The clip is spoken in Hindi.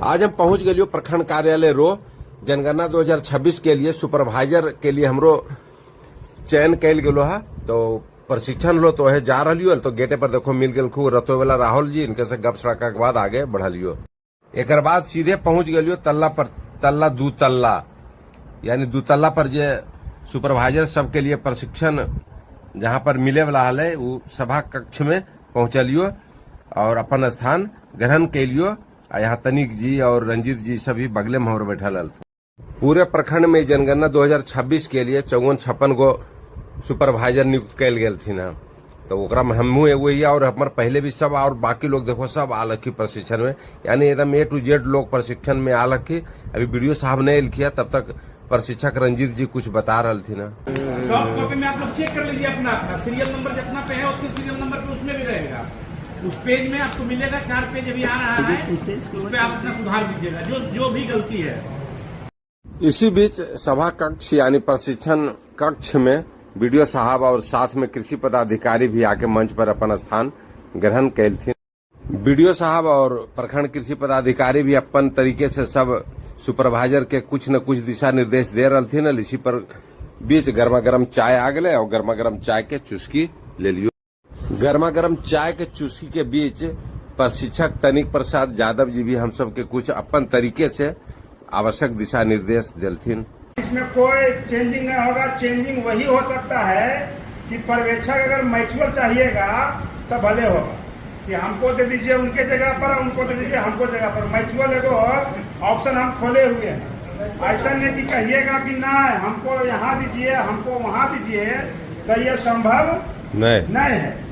आज हम पहुंच गए प्रखंड कार्यालय रो जनगणना 2026 के लिए सुपरवाइजर के लिए हमरो चयन कैल गेलो है। तो प्रशिक्षण लो तो है जा रही तो गेटे पर देखो मिल गए खूब रतो वाला राहुल जी, इनके से गप सड़का के बाद आगे बढ़लियो। एक बाद सीधे पहुंच गलियो तल्ला दू तल्ला यानी दू तल्ला पर जे सुपरवाइजर सबके लिए प्रशिक्षण जहां पर मिले वाला है वो सभा कक्ष में पहुंचलियो और अपन स्थान ग्रहण कैलियो। यहाँ तनिक जी और रंजीत जी सभी बगले में हमर बैठल। पूरे प्रखंड में जनगणना 2026 के लिए 54-56 गो सुपरवाइजर नियुक्त कैल गेल थी ना। तो ओकरा में हमहू एगो ही और हमारे पहले भी सब और बाकी लोग देखो सब आलक की प्रशिक्षण में, यानी एकदम A to Z लोग प्रशिक्षण में आलक की। अभी वीडियो साहब ने किया तब तक प्रशिक्षक रंजीत जी कुछ बता रहे थे ना। सॉफ्ट कॉपी में आप लोग चेक कर लीजिए अपना सीरियल नंबर जितना पे है उसके सीरियल नंबर पे उसमें भी रहेगा। उस पेज में आपको मिलेगा 4 पेज अभी आ रहा है, उस पे आप अपना सुधार दीजिएगा जो भी गलती है। इसी बीच सभा कक्ष यानी प्रशिक्षण कक्ष में वीडियो साहब और साथ में कृषि पदाधिकारी भी आके मंच पर अपन स्थान ग्रहण कैल थी। वीडियो साहब और प्रखंड कृषि पदाधिकारी भी अपन तरीके से सब सुपरवाइजर के कुछ न कुछ दिशा निर्देश दे रहे थे न। इसी पर बीच गर्मा गर्म चाय आ गए और गर्मा गर्म चाय के चुस्की ले लियो। गर्मा गर्म चाय के चुस्की के बीच प्रशिक्षक तनिक प्रसाद यादव जी भी हम सब के कुछ अपन तरीके से आवश्यक दिशा निर्देश दिलथिन। इसमें कोई चेंजिंग नहीं होगा। चेंजिंग वही हो सकता है कि पर्यवेक्षक अगर मैचुअल चाहिएगा तो भले होगा कि हमको दे दीजिए उनके जगह पर, उनको दे दीजिए हमको जगह पर। मैचुअल एगो ऑप्शन हम खोले हुए हैं। ऐसा नहीं कि कहिएगा कि ना हमको यहाँ दीजिए हमको वहाँ दीजिए, तो ये संभव नहीं है।